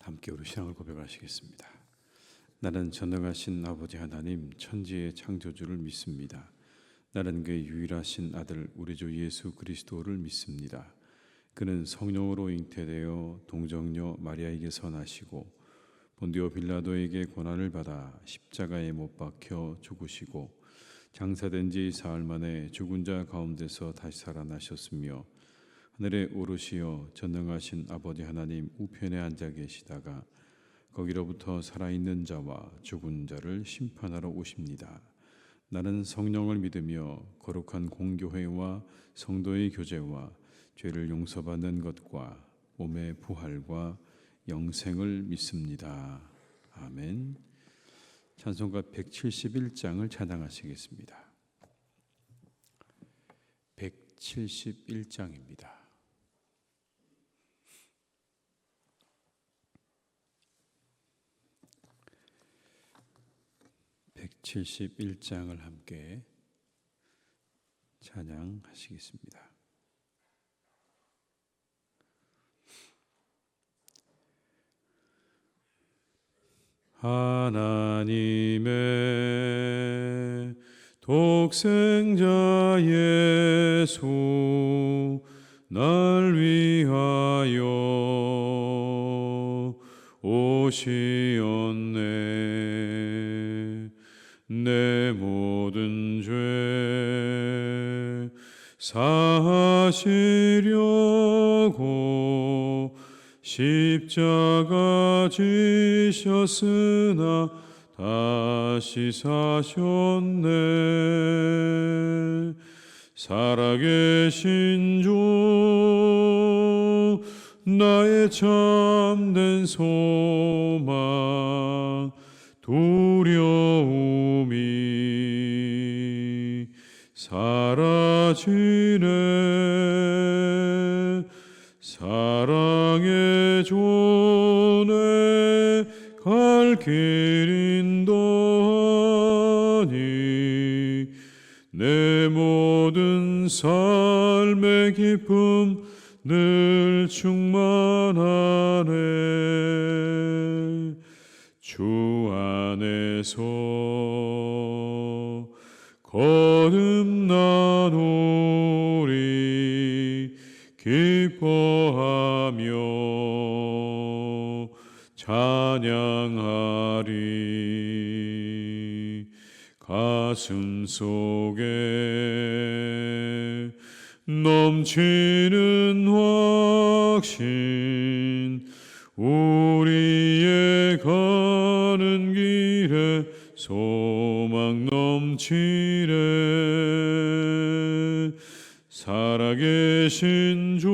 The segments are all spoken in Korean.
함께 우리 신앙을 고백하시겠습니다. 나는 전능하신 아버지 하나님 천지의 창조주를 믿습니다. 나는 그의 유일하신 아들 우리 주 예수 그리스도를 믿습니다. 그는 성령으로 잉태되어 동정녀 마리아에게서 나시고 본디오 빌라도에게 고난을 받아 십자가에 못 박혀 죽으시고 장사된 지 사흘 만에 죽은 자 가운데서 다시 살아나셨으며 하늘에 오르시어 전능하신 아버지 하나님 우편에 앉아 계시다가 거기로부터 살아있는 자와 죽은 자를 심판하러 오십니다. 나는 성령을 믿으며 거룩한 공교회와 성도의 교제와 죄를 용서받는 것과 몸의 부활과 영생을 믿습니다. 아멘. 찬송가 171장을 찬양하시겠습니다. 171장입니다. 171장을 함께 찬양하시겠습니다. 하나님의 독생자 예수 날 위하여 오시었네. 내 모든 죄 사하시려고 십자가 지셨으나 다시 사셨네. 살아계신 주 나의 참된 소망 두려움이 사라지네. 사랑의 존에 갈 길 인도하니 내 모든 삶의 기쁨 늘 충만하네. 주 안에서 거듭나노리 기뻐하며 찬양하리. 가슴 속에 넘치는 확신 우리의 가는 길에 소망 넘치네. 살아계신 주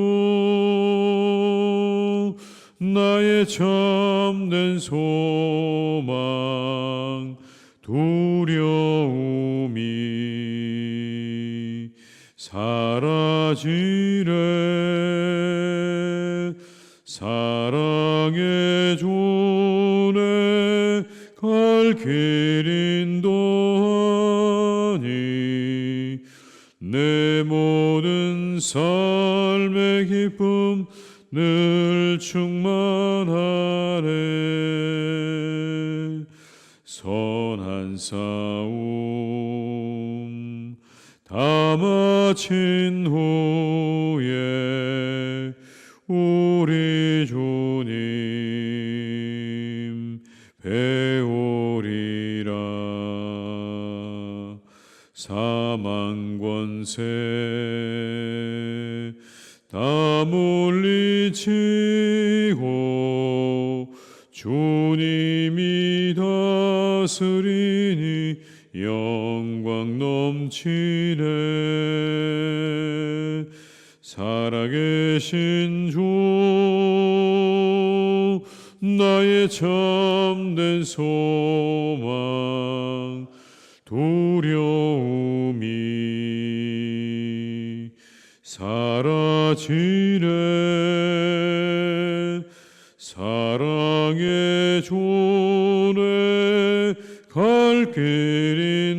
나의 참된 소망 두려움이 사라지네. 사랑의 존에 갈 길 인도하니 내 모든 삶의 기쁨 늘 충만하네. 선한 싸움 다 마친 후에 우리 주님 배우리라. 사망 권세 다 물리치고 주님이 다스리니 영광 넘치네. 살아계신 주 나의 참된 소망 두려움이 사라지네. 사랑의 존에 갈 길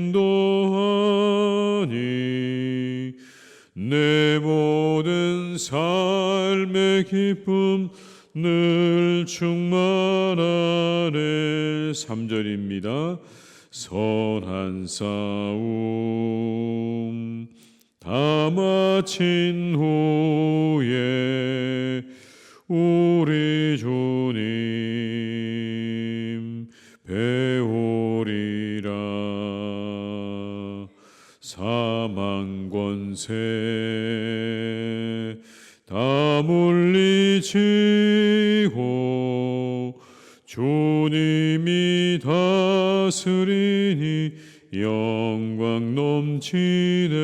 인도하니 내 모든 삶의 기쁨 늘 충만하네. 3절입니다. 선한 싸움 다 마친 후에 우리 주님 배우리라. 사망 권세 다 물리치고 주님이 다스리니 영광 넘치네.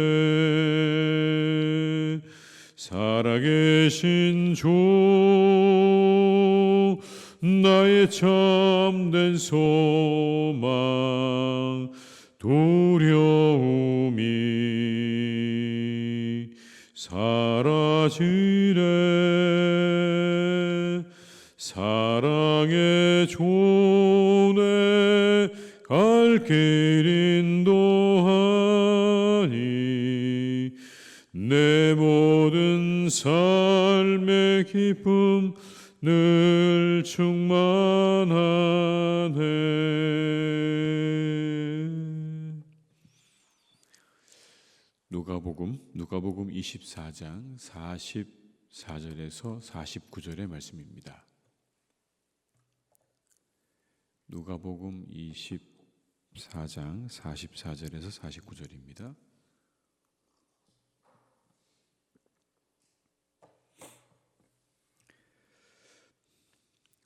살아계신 주 나의 참된 소망 두려움이 사라지네. 사랑의 존에 갈 길 인도하니 내 모든 삶의 기쁨 늘 충만하네. 누가복음 24장 44절에서 49절의 말씀입니다. 누가복음 24장 44절에서 49절입니다.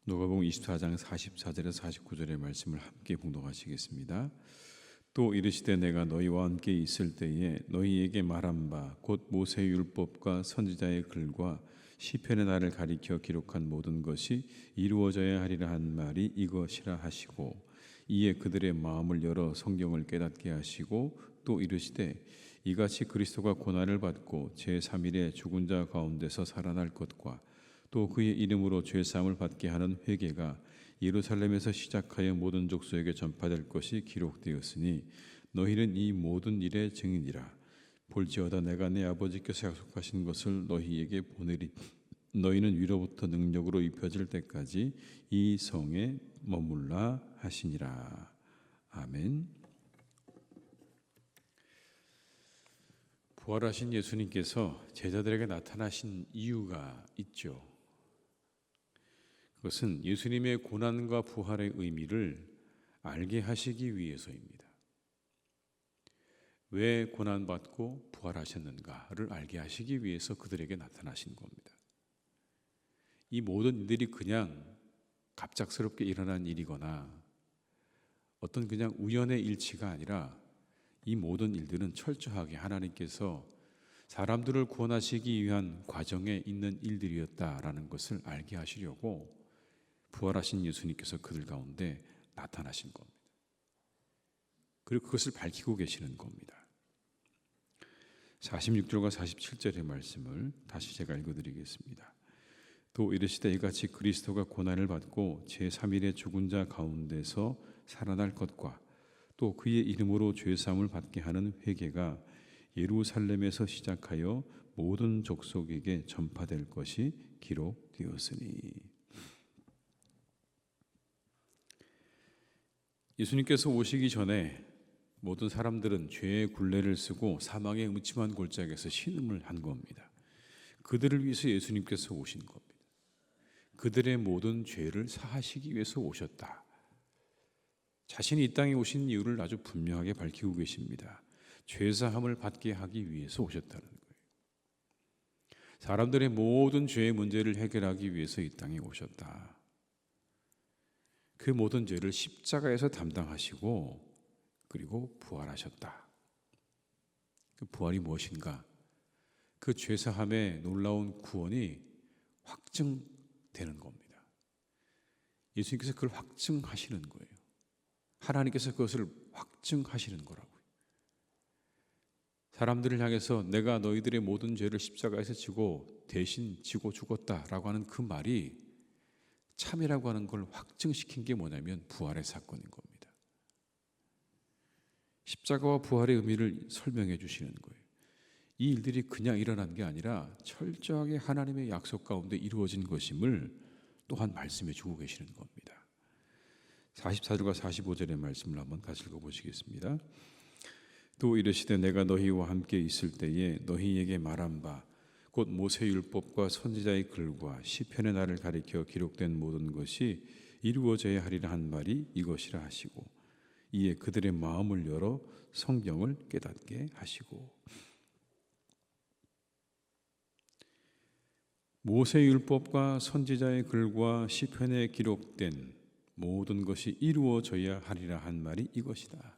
누가복음 24장 44절에서 49절의 말씀을 함께 봉독하시겠습니다. 또 이르시되 내가 너희와 함께 있을 때에 너희에게 말한 바 곧 모세의 율법과 선지자의 글과 시편의 날을 가리켜 기록한 모든 것이 이루어져야 하리라 한 말이 이것이라 하시고 이에 그들의 마음을 열어 성경을 깨닫게 하시고 또 이르시되 이같이 그리스도가 고난을 받고 제3일에 죽은 자 가운데서 살아날 것과 또 그의 이름으로 죄사함을 받게 하는 회개가 예루살렘에서 시작하여 모든 족속에게 전파될 것이 기록되었으니 너희는 이 모든 일의 증인이라. 볼지어다 내가 내 아버지께서 약속하신 것을 너희에게 보내리. 너희는 위로부터 능력으로 입혀질 때까지 이 성에 머물라 하시니라. 아멘. 부활하신 예수님께서 제자들에게 나타나신 이유가 있죠. 그것은 예수님의 고난과 부활의 의미를 알게 하시기 위해서입니다. 왜 고난받고 부활하셨는가를 알게 하시기 위해서 그들에게 나타나신 겁니다. 이 모든 일들이 그냥 갑작스럽게 일어난 일이거나 어떤 그냥 우연의 일치가 아니라 이 모든 일들은 철저하게 하나님께서 사람들을 구원하시기 위한 과정에 있는 일들이었다라는 것을 알게 하시려고 부활하신 예수님께서 그들 가운데 나타나신 겁니다. 그리고 그것을 밝히고 계시는 겁니다. 46절과 47절의 말씀을 다시 제가 읽어드리겠습니다. 또 이르시되 이같이 그리스도가 고난을 받고 제3일에 죽은 자 가운데서 살아날 것과 또 그의 이름으로 죄사함을 받게 하는 회개가 예루살렘에서 시작하여 모든 족속에게 전파될 것이 기록되었으니. 예수님께서 오시기 전에 모든 사람들은 죄의 굴레를 쓰고 사망의 음침한 골짜기에서 신음을 한 겁니다. 그들을 위해서 예수님께서 오신 겁니다. 그들의 모든 죄를 사하시기 위해서 오셨다. 자신이 이 땅에 오신 이유를 아주 분명하게 밝히고 계십니다. 죄사함을 받게 하기 위해서 오셨다는 거예요. 사람들의 모든 죄의 문제를 해결하기 위해서 이 땅에 오셨다. 그 모든 죄를 십자가에서 담당하시고 그리고 부활하셨다. 그 부활이 무엇인가? 그 죄사함의 놀라운 구원이 확증되는 겁니다. 예수님께서 그걸 확증하시는 거예요. 하나님께서 그것을 확증하시는 거라고요. 사람들을 향해서 내가 너희들의 모든 죄를 십자가에서 지고 대신 지고 죽었다라고 하는 그 말이 참이라고 하는 걸 확증시킨 게 뭐냐면 부활의 사건인 겁니다. 십자가와 부활의 의미를 설명해 주시는 거예요. 이 일들이 그냥 일어난 게 아니라 철저하게 하나님의 약속 가운데 이루어진 것임을 또한 말씀해 주고 계시는 겁니다. 44절과 45절의 말씀을 한번 같이 읽어보시겠습니다. 또 이르시되 내가 너희와 함께 있을 때에 너희에게 말한 바 곧 모세율법과 선지자의 글과 시편의 나를 가리켜 기록된 모든 것이 이루어져야 하리라 한 말이 이것이라 하시고 이에 그들의 마음을 열어 성경을 깨닫게 하시고. 모세율법과 선지자의 글과 시편에 기록된 모든 것이 이루어져야 하리라 한 말이 이것이다.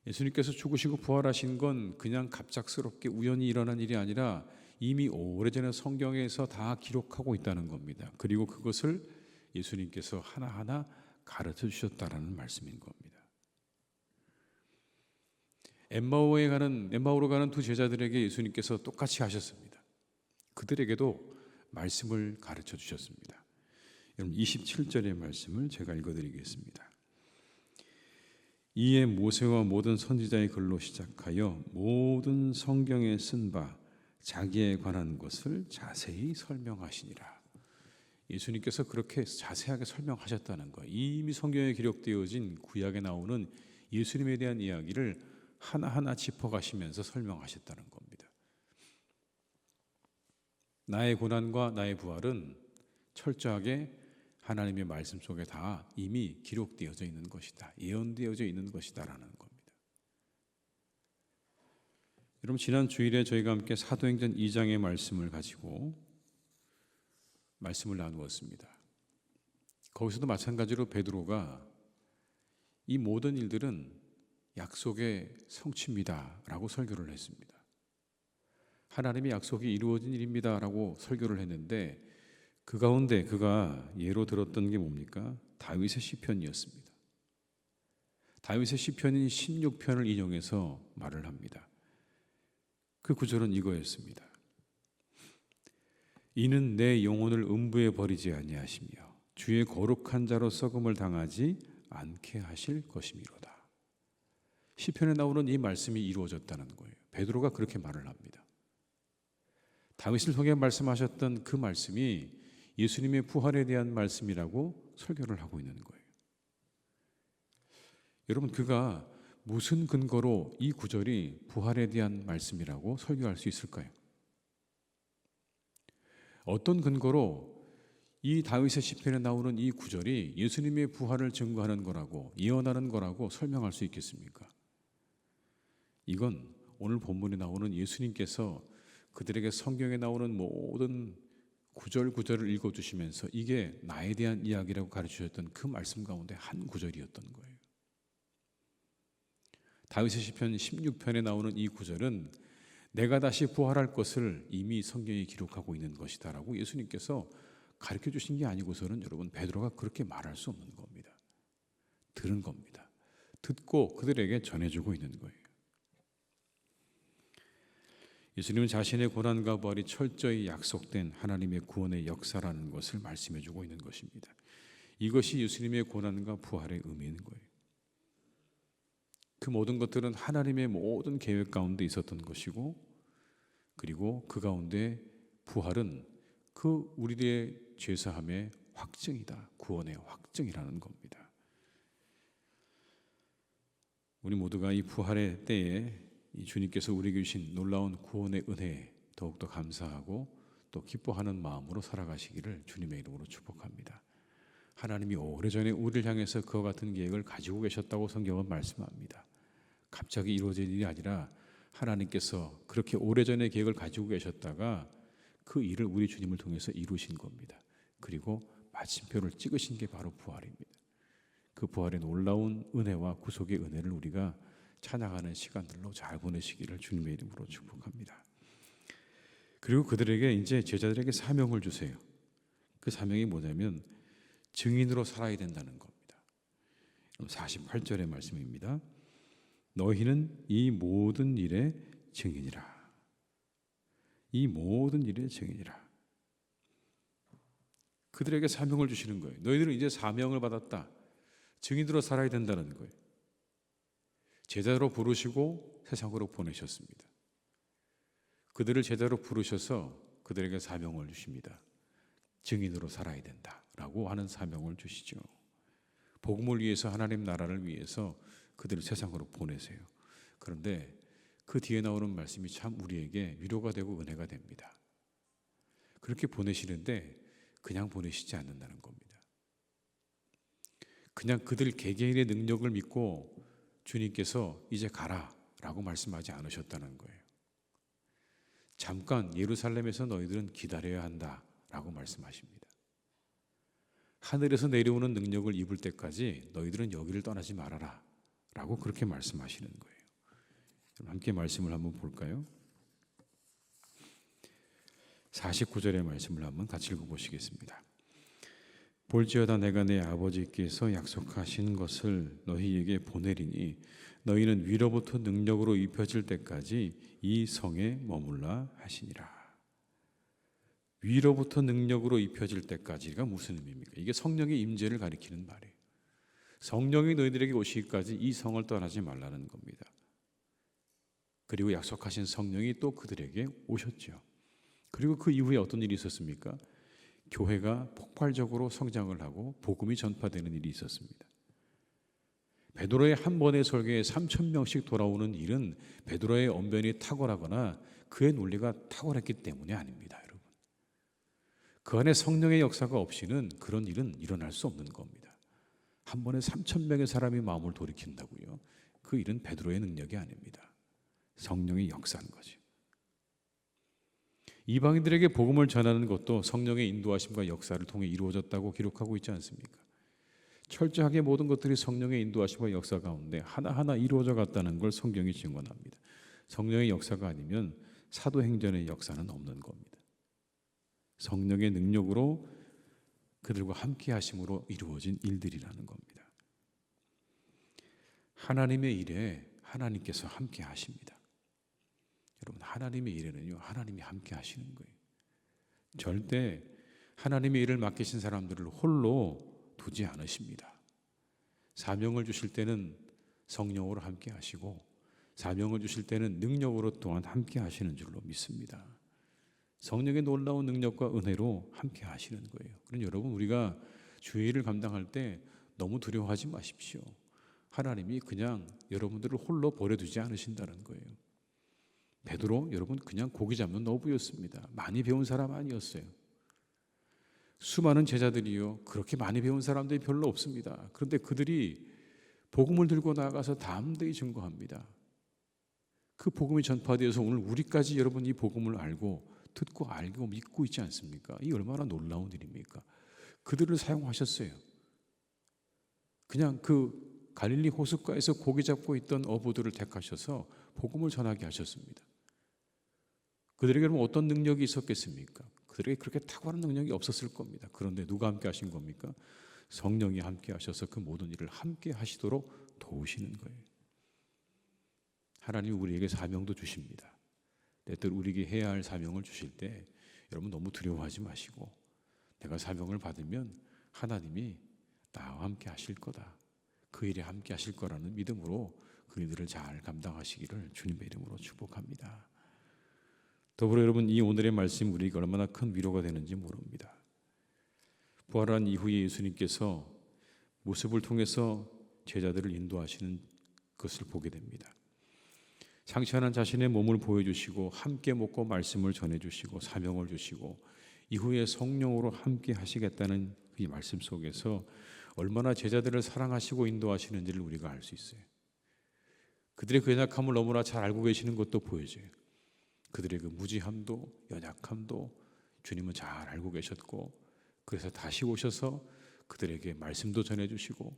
예수님께서 죽으시고 부활하신 건 그냥 갑작스럽게 우연히 일어난 일이 아니라 이미 오래전에 성경에서 다 기록하고 있다는 겁니다. 그리고 그것을 예수님께서 하나하나 가르쳐 주셨다라는 말씀인 겁니다. 엠마오로 가는 두 제자들에게 예수님께서 똑같이 하셨습니다. 그들에게도 말씀을 가르쳐 주셨습니다. 여러분 27절의 말씀을 제가 읽어드리겠습니다. 이에 모세와 모든 선지자의 글로 시작하여 모든 성경에 쓴 바 자기에 관한 것을 자세히 설명하시니라. 예수님께서 그렇게 자세하게 설명하셨다는 거예요. 이미 성경에 기록되어진 구약에 나오는 예수님에 대한 이야기를 하나하나 짚어가시면서 설명하셨다는 겁니다. 나의 고난과 나의 부활은 철저하게 하나님의 말씀 속에 다 이미 기록되어져 있는 것이다. 예언되어져 있는 것이다라는 겁니다. 여러분 지난 주일에 저희가 함께 사도행전 2장의 말씀을 가지고 말씀을 나누었습니다. 거기서도 마찬가지로 베드로가 이 모든 일들은 약속의 성취입니다라고 설교를 했습니다. 하나님의 약속이 이루어진 일입니다라고 설교를 했는데 그 가운데 그가 예로 들었던 게 뭡니까? 다윗의 시편이었습니다. 다윗의 시편인 16편을 인용해서 말을 합니다. 그 구절은 이거였습니다. 이는 내 영혼을 음부에 버리지 아니하시며 주의 거룩한 자로 썩음을 당하지 않게 하실 것이미로다. 시편에 나오는 이 말씀이 이루어졌다는 거예요. 베드로가 그렇게 말을 합니다. 다윗을 통해 말씀하셨던 그 말씀이 예수님의 부활에 대한 말씀이라고 설교를 하고 있는 거예요. 여러분 그가 무슨 근거로 이 구절이 부활에 대한 말씀이라고 설교할 수 있을까요? 어떤 근거로 이 다윗의 시편에 나오는 이 구절이 예수님의 부활을 증거하는 거라고 예언하는 거라고 설명할 수 있겠습니까? 이건 오늘 본문에 나오는 예수님께서 그들에게 성경에 나오는 모든 구절구절을 읽어주시면서 이게 나에 대한 이야기라고 가르치셨던 그 말씀 가운데 한 구절이었던 거예요. 다윗의 시편 16편에 나오는 이 구절은 내가 다시 부활할 것을 이미 성경에 기록하고 있는 것이다라고 예수님께서 가르쳐 주신 게 아니고서는 여러분 베드로가 그렇게 말할 수 없는 겁니다. 들은 겁니다. 듣고 그들에게 전해주고 있는 거예요. 예수님은 자신의 고난과 부활이 철저히 약속된 하나님의 구원의 역사라는 것을 말씀해 주고 있는 것입니다. 이것이 예수님의 고난과 부활의 의미인 거예요. 그 모든 것들은 하나님의 모든 계획 가운데 있었던 것이고 그리고 그 가운데 부활은 그 우리의 죄사함의 확증이다. 구원의 확증이라는 겁니다. 우리 모두가 이 부활의 때에 이 주님께서 우리에게 주신 놀라운 구원의 은혜에 더욱더 감사하고 또 기뻐하는 마음으로 살아가시기를 주님의 이름으로 축복합니다. 하나님이 오래전에 우리를 향해서 그와 같은 계획을 가지고 계셨다고 성경은 말씀합니다. 갑자기 이루어진 일이 아니라 하나님께서 그렇게 오래전에 계획을 가지고 계셨다가 그 일을 우리 주님을 통해서 이루신 겁니다. 그리고 마침표를 찍으신 게 바로 부활입니다. 그 부활의 놀라운 은혜와 구속의 은혜를 우리가 찬양하는 시간들로 잘 보내시기를 주님의 이름으로 축복합니다. 그리고 그들에게 이제 제자들에게 사명을 주세요. 그 사명이 뭐냐면 증인으로 살아야 된다는 겁니다. 48절의 말씀입니다. 너희는 이 모든 일의 증인이라. 이 모든 일의 증인이라. 그들에게 사명을 주시는 거예요. 너희들은 이제 사명을 받았다. 증인으로 살아야 된다는 거예요. 제자로 부르시고 세상으로 보내셨습니다. 그들을 제자로 부르셔서 그들에게 사명을 주십니다. 증인으로 살아야 된다라고 하는 사명을 주시죠. 복음을 위해서, 하나님 나라를 위해서 그들을 세상으로 보내세요. 그런데 그 뒤에 나오는 말씀이 참 우리에게 위로가 되고 은혜가 됩니다. 그렇게 보내시는데 그냥 보내시지 않는다는 겁니다. 그냥 그들 개개인의 능력을 믿고 주님께서 이제 가라 라고 말씀하지 않으셨다는 거예요. 잠깐 예루살렘에서 너희들은 기다려야 한다 라고 말씀하십니다. 하늘에서 내려오는 능력을 입을 때까지 너희들은 여기를 떠나지 말아라 라고 그렇게 말씀하시는 거예요. 함께 말씀을 한번 볼까요? 49절의 말씀을 한번 같이 읽어보시겠습니다. 볼지어다 내가 내 아버지께서 약속하신 것을 너희에게 보내리니 너희는 위로부터 능력으로 입혀질 때까지 이 성에 머물라 하시니라. 위로부터 능력으로 입혀질 때까지가 무슨 의미입니까? 이게 성령의 임재를 가리키는 말이에요. 성령이 너희들에게 오시기까지 이 성을 떠나지 말라는 겁니다. 그리고 약속하신 성령이 또 그들에게 오셨죠. 그리고 그 이후에 어떤 일이 있었습니까? 교회가 폭발적으로 성장을 하고 복음이 전파되는 일이 있었습니다. 베드로의 한 번의 설교에 3,000명씩 돌아오는 일은 베드로의 언변이 탁월하거나 그의 논리가 탁월했기 때문이 아닙니다, 여러분. 그 안에 성령의 역사가 없이는 그런 일은 일어날 수 없는 겁니다. 한 번에 3,000명의 사람이 마음을 돌이킨다고요? 그 일은 베드로의 능력이 아닙니다. 성령의 역사인 거죠. 이방인들에게 복음을 전하는 것도 성령의 인도하심과 역사를 통해 이루어졌다고 기록하고 있지 않습니까? 철저하게 모든 것들이 성령의 인도하심과 역사 가운데 하나하나 이루어져 갔다는 걸 성경이 증언합니다. 성령의 역사가 아니면 사도행전의 역사는 없는 겁니다. 성령의 능력으로 그들과 함께 하심으로 이루어진 일들이라는 겁니다. 하나님의 일에 하나님께서 함께 하십니다. 여러분, 하나님의 일에는요, 하나님이 함께 하시는 거예요. 절대 하나님의 일을 맡기신 사람들을 홀로 두지 않으십니다. 사명을 주실 때는 성령으로 함께 하시고 사명을 주실 때는 능력으로 또한 함께 하시는 줄로 믿습니다. 성령의 놀라운 능력과 은혜로 함께 하시는 거예요. 그러니 여러분, 우리가 주의 일을 감당할 때 너무 두려워하지 마십시오. 하나님이 그냥 여러분들을 홀로 버려두지 않으신다는 거예요. 베드로, 여러분, 그냥 고기 잡는 어부였습니다. 많이 배운 사람 아니었어요. 수많은 제자들이요, 그렇게 많이 배운 사람들이 별로 없습니다. 그런데 그들이 복음을 들고 나가서 담대히 증거합니다. 그 복음이 전파되어서 오늘 우리까지 여러분 이 복음을 알고 듣고 알고 믿고 있지 않습니까? 이 얼마나 놀라운 일입니까? 그들을 사용하셨어요. 그냥 그 갈릴리 호숫가에서 고기 잡고 있던 어부들을 택하셔서 복음을 전하게 하셨습니다. 그들에게 어떤 능력이 있었겠습니까? 그들에게 그렇게 탁월한 능력이 없었을 겁니다. 그런데 누가 함께 하신 겁니까? 성령이 함께 하셔서 그 모든 일을 함께 하시도록 도우시는 거예요. 하나님이 우리에게 사명도 주십니다. 때때로 우리에게 해야 할 사명을 주실 때 여러분 너무 두려워하지 마시고, 내가 사명을 받으면 하나님이 나와 함께 하실 거다, 그 일에 함께 하실 거라는 믿음으로 그 일들을 잘 감당하시기를 주님의 이름으로 축복합니다. 더불어 여러분, 이 오늘의 말씀 우리에게 얼마나 큰 위로가 되는지 모릅니다. 부활한 이후에 예수님께서 모습을 통해서 제자들을 인도하시는 것을 보게 됩니다. 상처난 자신의 몸을 보여주시고 함께 먹고 말씀을 전해주시고 사명을 주시고 이후에 성령으로 함께 하시겠다는 이 말씀 속에서 얼마나 제자들을 사랑하시고 인도하시는지를 우리가 알 수 있어요. 그들의 그 연약함을 너무나 잘 알고 계시는 것도 보여져요. 그들의 그 무지함도 연약함도 주님은 잘 알고 계셨고, 그래서 다시 오셔서 그들에게 말씀도 전해주시고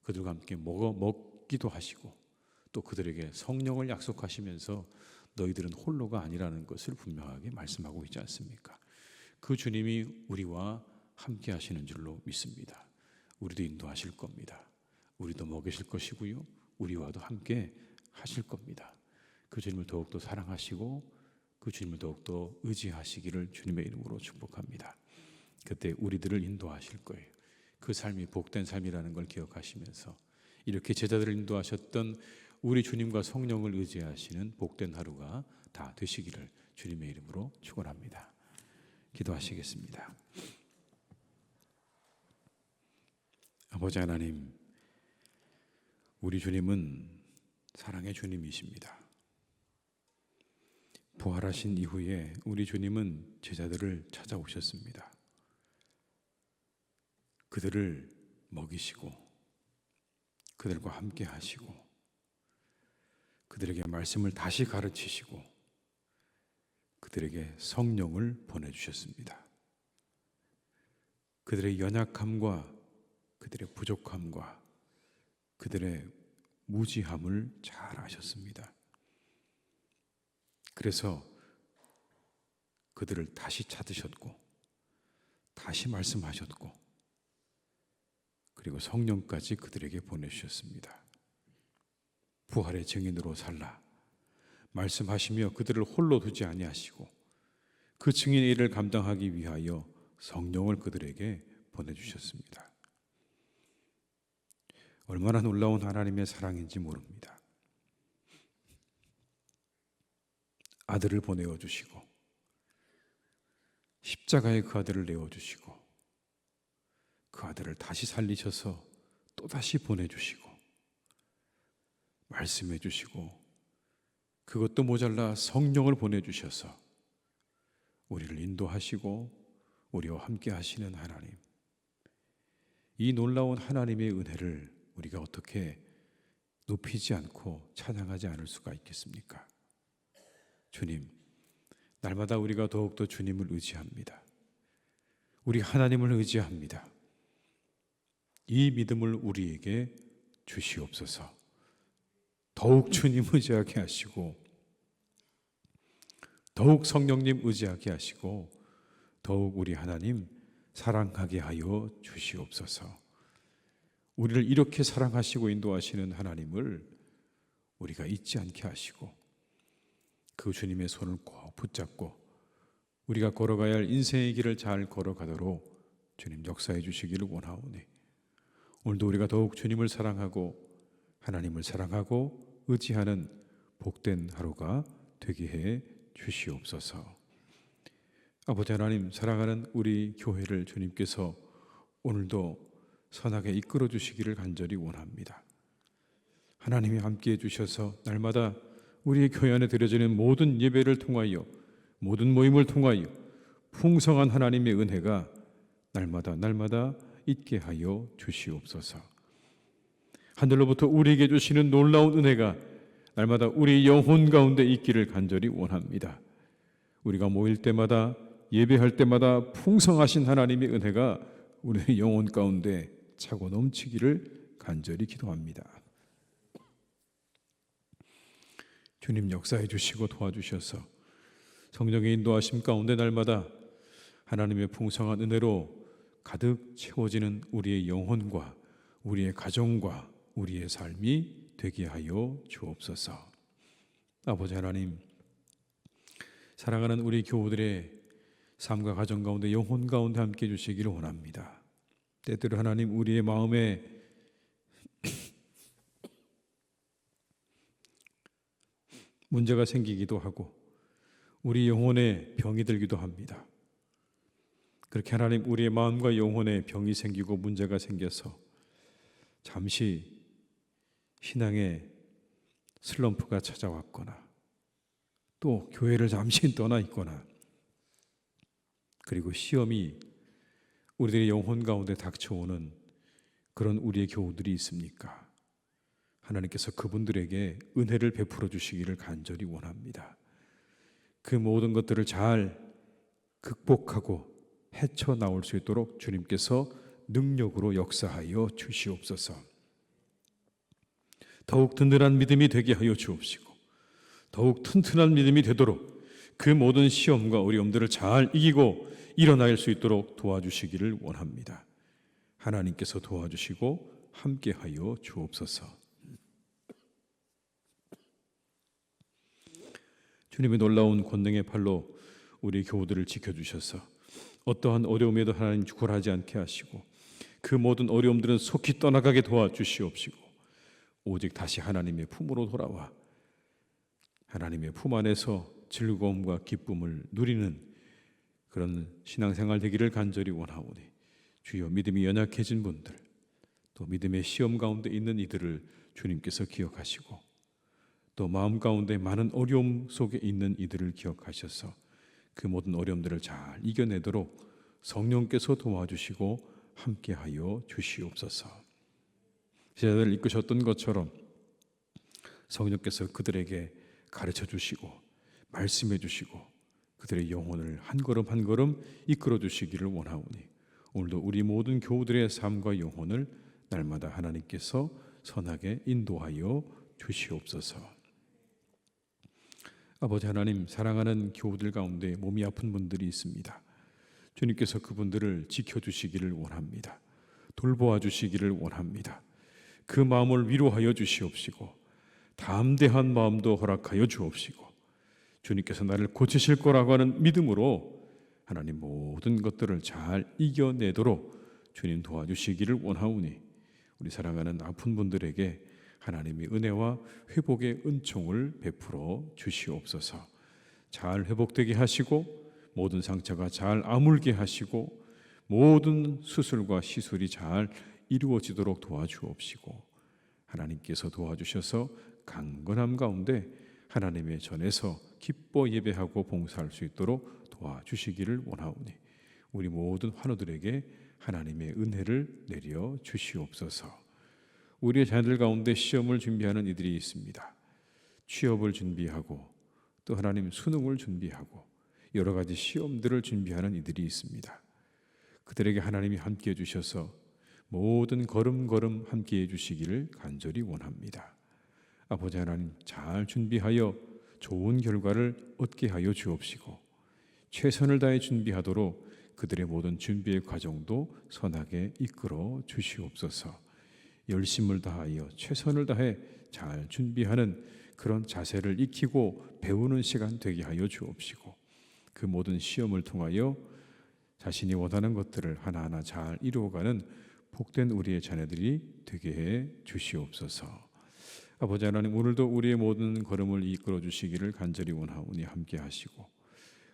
그들과 함께 먹기도 하시고 또 그들에게 성령을 약속하시면서 너희들은 홀로가 아니라는 것을 분명하게 말씀하고 있지 않습니까? 그 주님이 우리와 함께 하시는 줄로 믿습니다. 우리도 인도하실 겁니다. 우리도 먹이실 것이고요, 우리와도 함께 하실 겁니다. 그 주님을 더욱더 사랑하시고 그 주님을 더욱더 의지하시기를 주님의 이름으로 축복합니다. 그때 우리들을 인도하실 거예요. 그 삶이 복된 삶이라는 걸 기억하시면서 이렇게 제자들을 인도하셨던 우리 주님과 성령을 의지하시는 복된 하루가 다 되시기를 주님의 이름으로 축원합니다. 기도하시겠습니다. 아버지 하나님, 우리 주님은 사랑의 주님이십니다. 부활하신 이후에 우리 주님은 제자들을 찾아오셨습니다. 그들을 먹이시고 그들과 함께 하시고 그들에게 말씀을 다시 가르치시고 그들에게 성령을 보내주셨습니다. 그들의 연약함과 그들의 부족함과 그들의 무지함을 잘 아셨습니다. 그래서 그들을 다시 찾으셨고 다시 말씀하셨고 그리고 성령까지 그들에게 보내주셨습니다. 부활의 증인으로 살라 말씀하시며 그들을 홀로 두지 아니하시고 그 증인의 일을 감당하기 위하여 성령을 그들에게 보내주셨습니다. 얼마나 놀라운 하나님의 사랑인지 모릅니다. 아들을 보내어 주시고 십자가에 그 아들을 내어주시고 그 아들을 다시 살리셔서 또다시 보내주시고 말씀해 주시고 그것도 모자라 성령을 보내주셔서 우리를 인도하시고 우리와 함께 하시는 하나님, 이 놀라운 하나님의 은혜를 우리가 어떻게 높이지 않고 찬양하지 않을 수가 있겠습니까? 주님, 날마다 우리가 더욱더 주님을 의지합니다. 우리 하나님을 의지합니다. 이 믿음을 우리에게 주시옵소서. 더욱 주님 의지하게 하시고 더욱 성령님 의지하게 하시고 더욱 우리 하나님 사랑하게 하여 주시옵소서. 우리를 이렇게 사랑하시고 인도하시는 하나님을 우리가 잊지 않게 하시고 그 주님의 손을 꼭 붙잡고 우리가 걸어가야 할 인생의 길을 잘 걸어가도록 주님 역사해 주시기를 원하오니 오늘도 우리가 더욱 주님을 사랑하고 하나님을 사랑하고 의지하는 복된 하루가 되게 해 주시옵소서. 아버지 하나님, 사랑하는 우리 교회를 주님께서 오늘도 선하게 이끌어 주시기를 간절히 원합니다. 하나님이 함께해 주셔서 날마다 우리의 교회 안에 드려지는 모든 예배를 통하여 모든 모임을 통하여 풍성한 하나님의 은혜가 날마다 있게 하여 주시옵소서. 하늘로부터 우리에게 주시는 놀라운 은혜가 날마다 우리 영혼 가운데 있기를 간절히 원합니다. 우리가 모일 때마다 예배할 때마다 풍성하신 하나님의 은혜가 우리의 영혼 가운데 차고 넘치기를 간절히 기도합니다. 주님 역사해 주시고 도와주셔서 성령의 인도하심 가운데 날마다 하나님의 풍성한 은혜로 가득 채워지는 우리의 영혼과 우리의 가정과 우리의 삶이 되게 하여 주옵소서. 아버지 하나님, 사랑하는 우리 교우들의 삶과 가정 가운데 영혼 가운데 함께 해주시기를 원합니다. 때때로 하나님 우리의 마음에 문제가 생기기도 하고 우리 영혼에 병이 들기도 합니다. 그렇게 하나님 우리의 마음과 영혼에 병이 생기고 문제가 생겨서 잠시 신앙의 슬럼프가 찾아왔거나 또 교회를 잠시 떠나 있거나 그리고 시험이 우리들의 영혼 가운데 닥쳐오는 그런 우리의 교우들이 있습니까? 하나님께서 그분들에게 은혜를 베풀어 주시기를 간절히 원합니다. 그 모든 것들을 잘 극복하고 헤쳐나올 수 있도록 주님께서 능력으로 역사하여 주시옵소서. 더욱 든든한 믿음이 되게 하여 주옵시고 더욱 튼튼한 믿음이 되도록 그 모든 시험과 어려움들을 잘 이기고 일어날 수 있도록 도와주시기를 원합니다. 하나님께서 도와주시고 함께하여 주옵소서. 주님의 놀라운 권능의 팔로 우리 교우들을 지켜주셔서 어떠한 어려움에도 하나님 굴하지 않게 하시고 그 모든 어려움들은 속히 떠나가게 도와주시옵시고 오직 다시 하나님의 품으로 돌아와 하나님의 품 안에서 즐거움과 기쁨을 누리는 그런 신앙생활 되기를 간절히 원하오니 주여 믿음이 연약해진 분들 또 믿음의 시험 가운데 있는 이들을 주님께서 기억하시고 또 마음 가운데 많은 어려움 속에 있는 이들을 기억하셔서 그 모든 어려움들을 잘 이겨내도록 성령께서 도와주시고 함께하여 주시옵소서. 제자들을 이끄셨던 것처럼 성령께서 그들에게 가르쳐 주시고 말씀해 주시고 그들의 영혼을 한 걸음 한 걸음 이끌어 주시기를 원하오니 오늘도 우리 모든 교우들의 삶과 영혼을 날마다 하나님께서 선하게 인도하여 주시옵소서. 아버지 하나님, 사랑하는 교우들 가운데 몸이 아픈 분들이 있습니다. 주님께서 그분들을 지켜주시기를 원합니다. 돌보아 주시기를 원합니다. 그 마음을 위로하여 주시옵시고 담대한 마음도 허락하여 주옵시고 주님께서 나를 고치실 거라고 하는 믿음으로 하나님 모든 것들을 잘 이겨내도록 주님 도와주시기를 원하오니 우리 사랑하는 아픈 분들에게 하나님의 은혜와 회복의 은총을 베풀어 주시옵소서. 잘 회복되게 하시고 모든 상처가 잘 아물게 하시고 모든 수술과 시술이 잘 이루어지도록 도와주옵시고 하나님께서 도와주셔서 강건함 가운데 하나님의 전에서 기뻐 예배하고 봉사할 수 있도록 도와주시기를 원하오니 우리 모든 환우들에게 하나님의 은혜를 내려 주시옵소서. 우리의 자녀들 가운데 시험을 준비하는 이들이 있습니다. 취업을 준비하고 또 하나님 수능을 준비하고 여러 가지 시험들을 준비하는 이들이 있습니다. 그들에게 하나님이 함께해 주셔서 모든 걸음걸음 함께해 주시기를 간절히 원합니다. 아버지 하나님, 잘 준비하여 좋은 결과를 얻게 하여 주옵시고 최선을 다해 준비하도록 그들의 모든 준비의 과정도 선하게 이끌어 주시옵소서. 열심을 다하여 최선을 다해 잘 준비하는 그런 자세를 익히고 배우는 시간 되게 하여 주옵시고 그 모든 시험을 통하여 자신이 원하는 것들을 하나하나 잘 이루어가는 복된 우리의 자녀들이 되게 해 주시옵소서. 아버지 하나님, 오늘도 우리의 모든 걸음을 이끌어 주시기를 간절히 원하오니 함께 하시고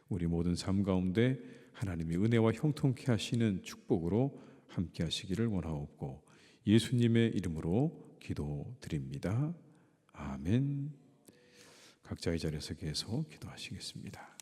우리 모든 삶 가운데 하나님의 은혜와 형통케 하시는 축복으로 함께 하시기를 원하옵고 예수님의 이름으로 기도드립니다. 아멘. 각자의 자리에서 계속 기도하시겠습니다.